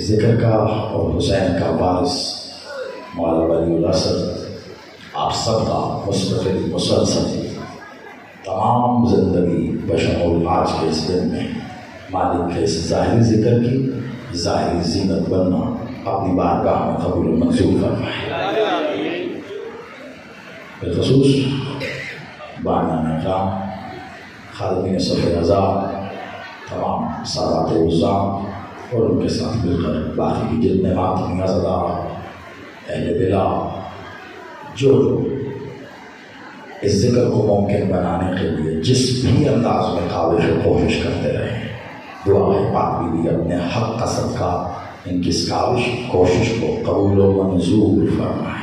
ذکر کا اور حسین کا وارث مولا ولی الاسد آپ سب کا مستقل مسلسل تمام زندگی بشمول آج کے اس دن میں مالک کے اس ظاہری ذکر کی ظاہری زینت بننا اپنی بارگاہ میں قبول و منظور فرمائے۔ بالخصوص بانیان اکرام، خادمین صف رضا، تمام سادات عزام اور ان کے ساتھ مل کر باقی کی جتنے ماتمیاں زدہ اہل بلا جو اس ذکر کو ممکن بنانے کے لیے جس بھی انداز میں کاوش و کوشش کرتے رہے، دعا ہے پاک بی بی اپنے حق کا صدقہ ان کی اس کاوش کوشش کو قبول و منظور فرمائے،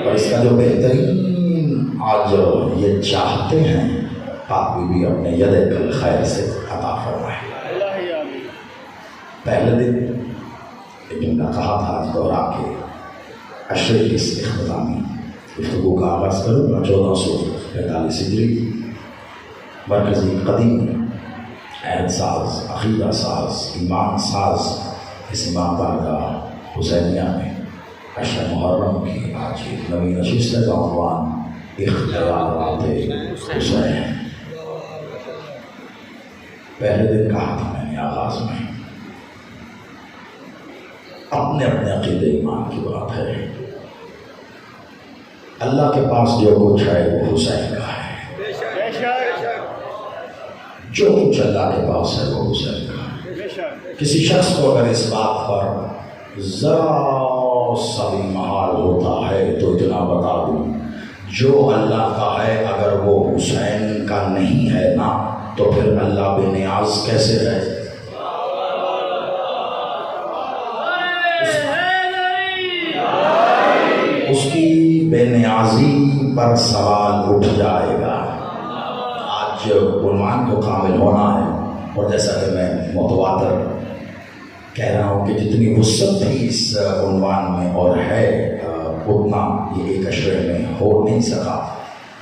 اور اس کا جو بہترین آج یہ چاہتے ہیں پاک بی بی اپنے ید کل خیر سے عطا فرمائے۔ پہلے دن ایک جملہ کہا تھا آج دورہ کے عشرے کی اس اختتامی گفتگو کا آغاز کروں گا 1445 ہجری مرکزی قدیم عہد ساز، عقیدہ ساز، ایمان ساز اس امام بارگاہ حسینیہ میں عشر محرم کی آج ایک نئی نشست کا عنوان اختیارات حسین۔ پہلے دن کہا تھا میں نے آغاز میں اپنے اپنے عقیدہ ایمان کی بات ہے، اللہ کے پاس جو کچھ ہے وہ حسین کا ہے، جو کچھ اللہ کے پاس ہے وہ حسین کا ہے۔ کسی شخص کو اگر اس بات پر ذرا سا بھی محال ہوتا ہے تو اتنا بتا دوں، جو اللہ کا ہے اگر وہ حسین کا نہیں ہے نا تو پھر اللہ بے نیاز کیسے ہے؟ اس کی بے نیازی پر سوال اٹھ جائے گا۔ آج عنوان کو کامل ہونا ہے، اور جیسا کہ میں متواتر کہہ رہا ہوں کہ جتنی وسعت بھی اس عنوان میں اور ہے اتنا یہ ایک عشرے میں ہو نہیں سکا،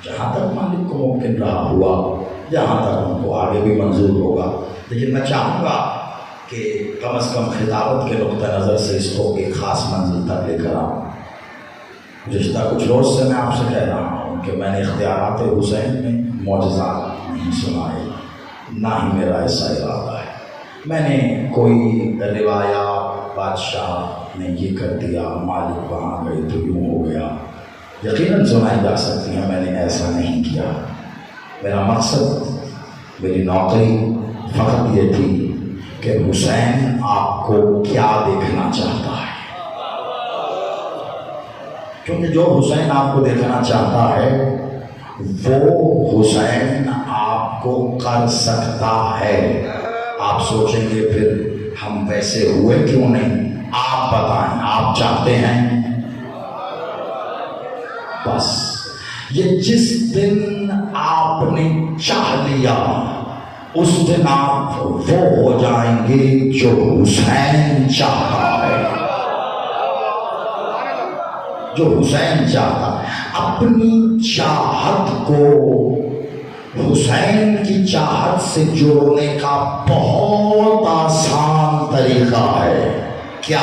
جہاں تک مالک کو ممکن رہا ہوا، جہاں تک ان کو آگے بھی منظور ہوگا، لیکن میں چاہوں گا کہ کم از کم خطابت کے نقطہ نظر سے اس کو ایک خاص منزل تک لے کر آؤں۔ گزشتہ کچھ روز سے میں آپ سے کہہ رہا ہوں کہ میں نے اختیارات حسین میں معجزات نہیں سنائے، نہ ہی میرا ایسا ارادہ ہے۔ میں نے کوئی روایات بادشاہ نے یہ کر دیا، مالک وہاں گئے تو یوں ہو گیا، یقیناً سنائی جا سکتی ہیں، میں نے ایسا نہیں کیا۔ میرا مقصد، میری نوکری فقط یہ تھی کہ حسین آپ کو کیا دیکھنا چاہتا ہے، کیونکہ جو حسین آپ کو دیکھنا چاہتا ہے وہ حسین آپ کو کر سکتا ہے۔ آپ سوچیں گے پھر ہم ویسے ہوئے کیوں نہیں؟ آپ بتائیں، آپ چاہتے ہیں؟ بس یہ جس دن آپ نے چاہ لیا اس دن آپ وہ ہو جائیں گے جو حسین چاہتا ہے، جو حسین چاہتا ہے۔ اپنی چاہت کو حسین کی چاہت سے جوڑنے کا بہت آسان طریقہ ہے۔ کیا؟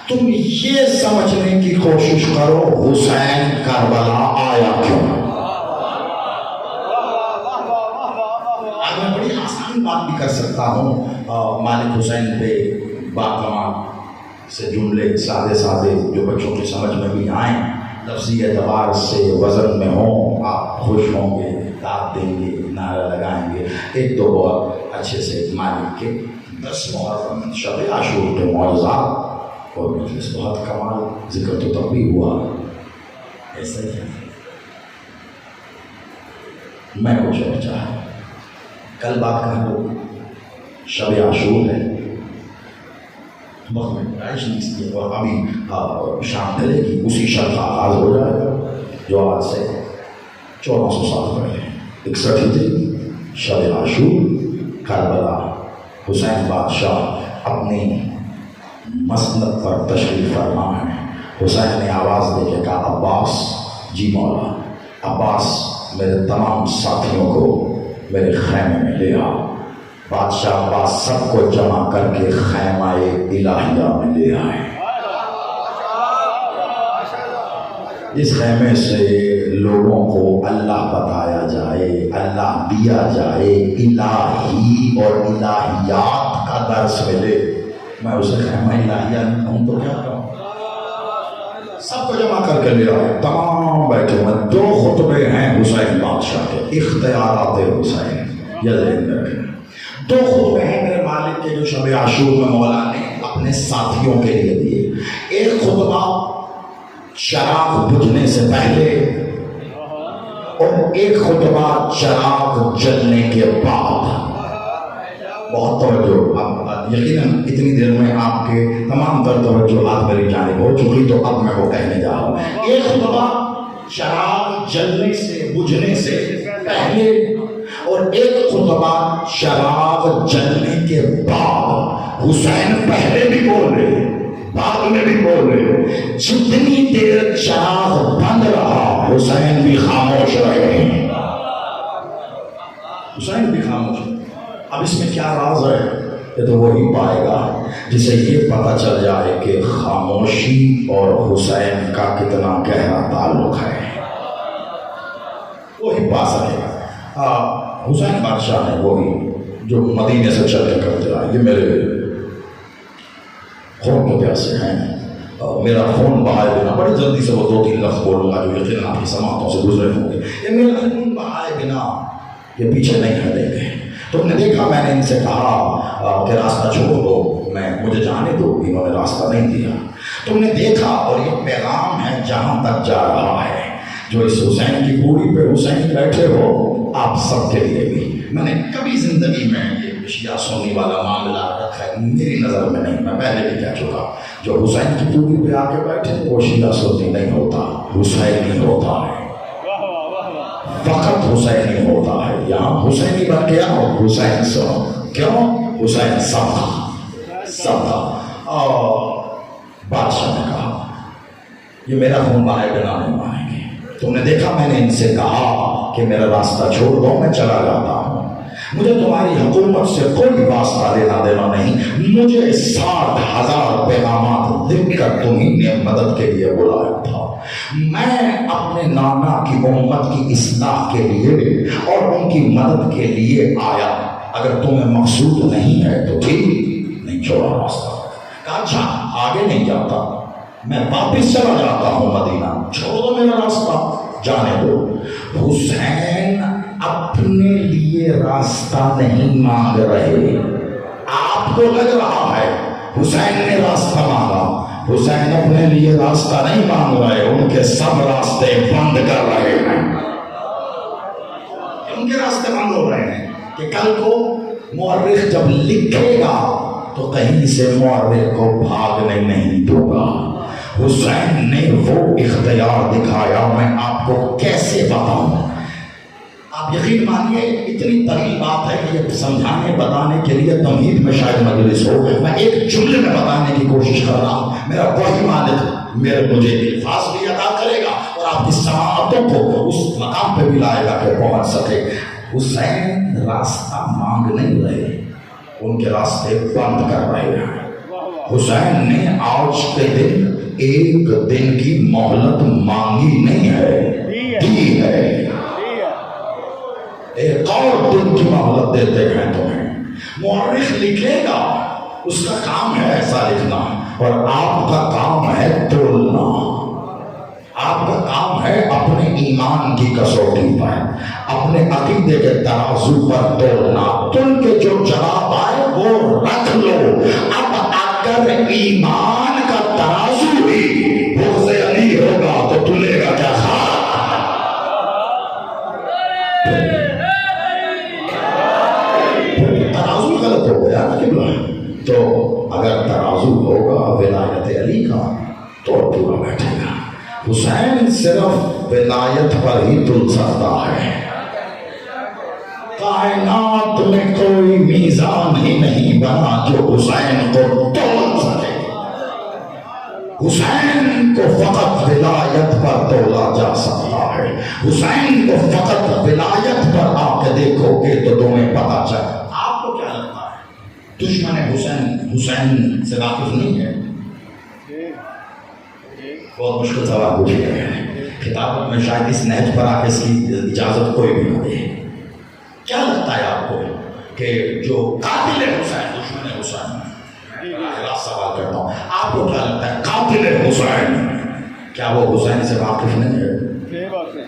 تم یہ سمجھنے کی کوشش کرو حسین کربلا آیا کیوں؟ آج میں بڑی آسان بات بھی کر سکتا ہوں، مالک حسین پہ باکمال سے جملے سادے سادے جو بچوں کی سمجھ میں بھی آئیں، لفظی اعتبار سے وزن میں ہوں، آپ خوش ہوں گے، داد دیں گے، نعرہ لگائیں گے۔ ایک دو بہت اچھے سے مالک کے 10 محرم شب عاشور کے معجزات اور مجلس بہت کمال ذکر تو تب بھی ہوا، ایسا ہی ہے۔ میں کچھ اور چاہا، کل بات کر دو، شب عاشور ہے، وقت میں رائش نہیں سکتے، اور ابھی شام ڈلے گی، اسی شب کا آغاز ہو جائے گا جو آج سے 1400 سال پہلے 61 ہجری شب عاشور کربلا، حسین بادشاہ اپنی مسند پر تشریف فرما ہے۔ حسین نے آواز دے کے کہا عباس، جی مولا، عباس میرے تمام ساتھیوں کو میرے خیمے میں لے آؤ۔ بادشاہ عباس سب کو جمع کر کے خیمہ الہیہ میں لے آئے. اس خیمے سے لوگوں کو اللہ بتایا جائے, اللہ دیا جائے, الہی اور الہیات کا درس ملے. میں اسے خیمہ الہیہ نہیں کہوں تو کیا کہوں؟ سب کو جمع کر کے لے آئے, تمام بیٹھے ہوئے. 2 خطبے ہیں حسین بادشاہ کے, اختیارات حسین. یہ ذہن میں رکھیں, 2 خطبے ہیں میرے مالک کے جو شب عاشور میں مولا نے اپنے ساتھیوں کے لیے دیے. ایک خطبہ چراغ بجھنے سے پہلے اور ایک خطبہ چراغ جلنے کے بعد. بہت توجہ, اب یقیناً اتنی دیر میں آپ کے تمام تر توجہات میری جانب ہو چکی, تو اب میں وہ کہنے جا رہا ہوں. ایک خطبہ چراغ جلنے سے بجھنے سے پہلے اور ایک خطبہ چراغ جلنے کے بعد. حسین پہلے بھی بول رہے, بعد میں بھی بول رہے. جتنی دیر چراغ بند رہا حسین بھی خاموش رہے. حسین بھی خاموش. اب اس میں کیا راز ہے, یہ تو وہی پائے گا جسے یہ پتہ چل جائے کہ خاموشی اور حسین کا کتنا گہرا تعلق ہے. وہی پا سکے گا. حسین بادشاہ ہے وہی جو مدینے سے چل کے کرتے آئے. یہ میرے خون کے پیاسے ہیں, میرا خون بہائے بنا, بڑی جلدی سے وہ 2-3 لفظ بولوں گا جو یقیناً آپ کی سماعتوں سے گزرے ہوں گے. یہ میرا خون بہائے بنا یہ پیچھے نہیں ہٹیں گے. تم نے دیکھا میں نے ان سے کہا کہ راستہ چھوڑ دو, مجھے جانے دو. انہوں نے راستہ نہیں دیا. تم نے دیکھا, اور یہ پیغام ہے جہاں تک جا رہا ہے, جو اس حسین کی پوری پہ حسین بیٹھے ہو آپ سب کے لیے بھی. میں نے کبھی زندگی میں یہ شیعہ سنی والا معاملہ رکھا ہے, میری نظر میں نہیں. میں پہلے بھی کہہ چکا, جو حسین کی پوری پہ آ کے بیٹھے وہ شیعہ سنی نہیں ہوتا, حسین نہیں ہوتا ہے. فقط حسین ہی ہوتا ہے. یہاں حسینی بن گیا اور حسین سو. کیوں؟ حسین سب تھا. اور بادشاہ نے کہا یہ میرا خون بہائے بنا نہیں مانیں گے. تم نے دیکھا میں نے ان سے کہا کہ میرا راستہ چھوڑ دو, میں چلا جاتا ہوں. مجھے تمہاری حکومت سے کوئی واسطہ دینا نہیں. مجھے 60,000 پیغامات لکھ کر تمہیں نے مدد کے لیے بلایا تھا. میں اپنے نانا کی امت کی اصلاح کے لیے اور ان کی مدد کے لیے آیا. اگر تمہیں مقصود نہیں ہے تو ٹھیک, نہیں چھوڑا راستہ. کہا اچھا آگے نہیں جاتا, میں واپس چلا جاتا ہوں مدینہ, چھوڑ دو میرا راستہ, جانے دو. حسین اپنے لیے راستہ نہیں مانگ رہے. آپ کو لگ رہا ہے حسین نے راستہ مانگا. حسین اپنے لیے راستہ نہیں مانگ رہے, ان کے سب راستے بند کر رہے ہیں. ان کے راستے بند ہو رہے ہیں کہ کل کو مورخ جب لکھے گا تو کہیں سے مورخ کو بھاگنے نہیں دوں گا. حسین نے وہ اختیار دکھایا, میں آپ کو کیسے بتاؤں. آپ یقین مانیے اتنی طویل بات ہے کہ یہ سمجھانے بتانے کے لیے تمہید میں شاید مجلس ہو. میں ایک جملے میں بتانے کی کوشش کر رہا ہوں. میرا وہی مالک مجھے الفاظ بھی عطا کرے گا اور آپ کی سماعتوں کو اس مقام پہ بھی لائے گا کہ پہنچ سکے. حسین راستہ مانگ نہیں رہے, ان کے راستے بند کر رہے ہیں. حسین نے آج کے دن ایک دن کی مہلت مانگی نہیں ہے, دی ہے. ایک اور دن کی مہلت دیتے ہیں تمہیں. مورخ لکھے گا, اس کا کام ہے ایسا لکھنا, اور آپ کا کام ہے تولنا. آپ کا کام ہے اپنے ایمان کی کسوٹی پر, اپنے عقیدے کے ترازو پر تولنا. تل کے جو جواب آئے وہ رکھ لو. اب اگر ایمان کا ترازو بھی بغض علی ہوگا تو تلے گا کیا خاک. ترازو غلط ہو گیا نا. تو اگر ترازو ہوگا ولایت علی کا تو پورا بیٹھے گا. حسین صرف ولایت پر ہی تل سکتا ہے. کائنات میں کوئی میزان ہی نہیں بنا جو حسین کو تول سکے. حسین کو فقط ولایت پر تولا جا سکتا ہے. حسین کو فقط ولایت پر آ کے دیکھو گے تو تمہیں پتا چلے. آپ کو کیا لگتا ہے دشمن حسین سے واقف نہیں ہے؟ بہت مشکل سوال پوچھ گیا ہے کتابت میں، شاید اس نہج پر آ کے اس کی اجازت کوئی بھی نہ دے۔ کیا لگتا ہے آپ کو کہ جو قاتل حسین، دشمن حسین، سوال کرتا ہوں، آپ کو کیا لگتا ہے قاتل حسین کیا وہ حسین سے واقف نہیں ہے؟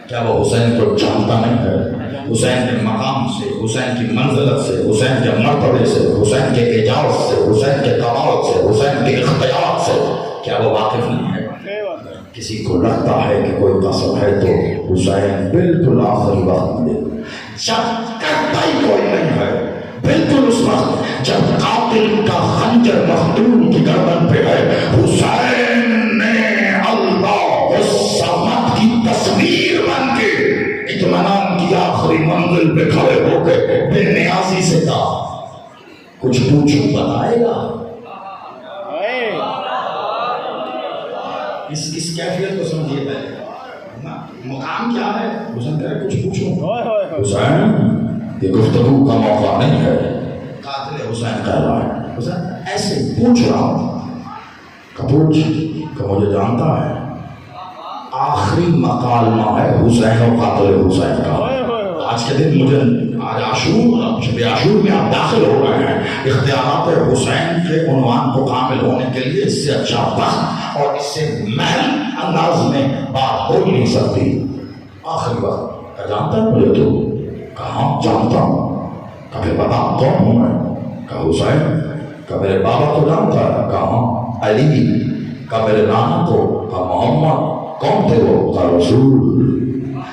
کیا وہ حسین کو جانتا نہیں ہے؟ حسین کے مقام سے، حسین کی منزلت سے، حسین کے مرتبے سے، حسین کے اعجاز سے، حسین کے کمال سے، حسین کے اختیار سے کیا وہ واقف نہیں ہے؟ کسی کو لگتا ہے کہ کوئی قسم ہے تو حسین بالکل آخری وقت میں، جب کرتا ہی کوئی نہیں ہے، بالکل اس وقت جب قاتل کا خنجر مخدوم کی گردن پہ ہے، حسین نے اللہ الصمد کی تصویر بن کے اطمینان کی آخری منزل پہ کھڑے ہو کے بے نیازی سے کہا کچھ پوچھوں بتائے گا؟ اس کیفیت کو سمجھیے پہلے، مقام کیا ہے؟ حسین کہہ رہے کچھ پوچھوں۔ حسین یہ گفتگو کا موقع نہیں ہے، قاتل حسین کہہ رہا ہے، حسین ایسے پوچھ رہا ہوں کہ پوچھ کہ مجھے جانتا ہے۔ آخری مکالمہ ہے حسین و قاتل حسین کا۔ آج کے دن مجھے آج عاشور، شب عاشور میں آپ داخل ہو رہے ہیں، اختیارات حسین کے عنوان کو کامل ہونے کے لیے اس سے اچھا وقت اور اس سے محل انداز میں بات ہو ہی نہیں سکتی۔ آخری وقت کہا جانتا ہے مجھے تو؟ کہاں جانتا ہوں؟ کہ پھر بتا کون ہوں میں؟ کہا حسین۔ کہ میرے بابا کو جانتا ہے؟ کہاں؟ علی۔ کہ میرے نانا کو؟ کہا محمد۔ کون تھے وہ؟ کہا رسول۔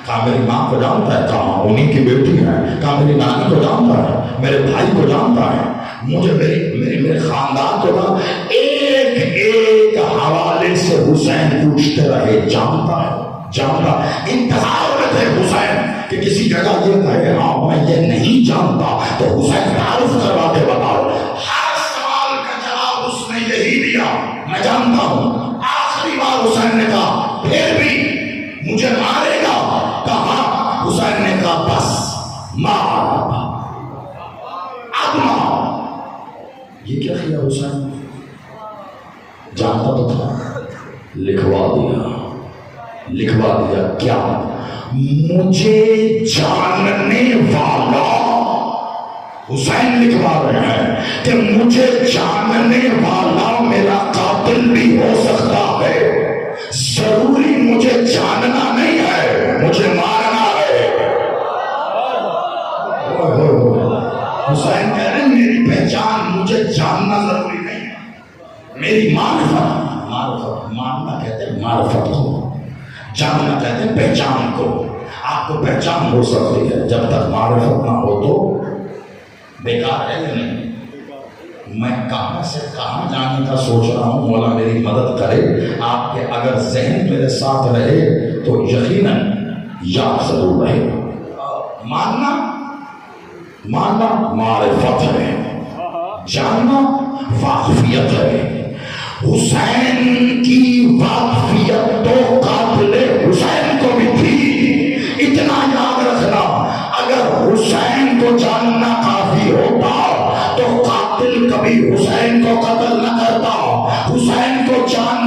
کہا میری ماں کو جانتا ہے؟ کہاں انہیں کی بیٹی ہے۔ کہا میری نانی کو جانتا ہے، میرے بھائی کو جانتا ہے، مجھے میرے خاندان کو جانتا ہے۔ ایک حوالے سے حسین پوچھتے رہے جانتا ہے جانتا۔ انتظار میں تھے حسین کہ کسی جگہ یہ کہے ہاں میں یہ نہیں جانتا تو حسین تعارف کروا کے بتاؤ۔ ہر سوال کا جواب اس نے یہی دیا، میں جانتا ہوں۔ آخری بار حسین نے کہا پھر بھی مجھے مارے گا؟ کہا حسین نے کہا بس مار، اب مار۔ یہ کیا کیا حسین؟ جانتا تو تھا، لکھوا دیا کیا؟ مجھے جاننے والا۔ حسین لکھوا رہے ہیں کہ مجھے جاننے والا میرا قاتل بھی ہو سکتا ہے، ضروری مجھے جاننا نہیں ہے، مجھے مارنا ہے۔ حسین کہہ رہے ہیں میری پہچان، مجھے جاننا ضروری نہیں ہے، میری معرفت ماننا کہتے ہیں معرفت کو، جاننا کہتے ہیں پہچان کو۔ آپ کو پہچان ہو سکتی ہے، جب تک معرفت نہ ہو تو بیکار ہے یا نہیں؟ میں کہاں سے کہاں جانے کا سوچ رہا ہوں، مولا میری مدد کرے۔ آپ کے اگر ذہن میرے ساتھ رہے تو یقیناً یاد ضرور رہے گا۔ ماننا معرفت ہے، جاننا واقفیت ہے۔ حسین کی واقفیت تو قاتل حسین کو بھی تھی، اتنا یاد رکھنا۔ اگر حسین کو جاننا کافی ہوتا تو قاتل کبھی حسین کو قتل نہ کرتا۔ حسین کو جان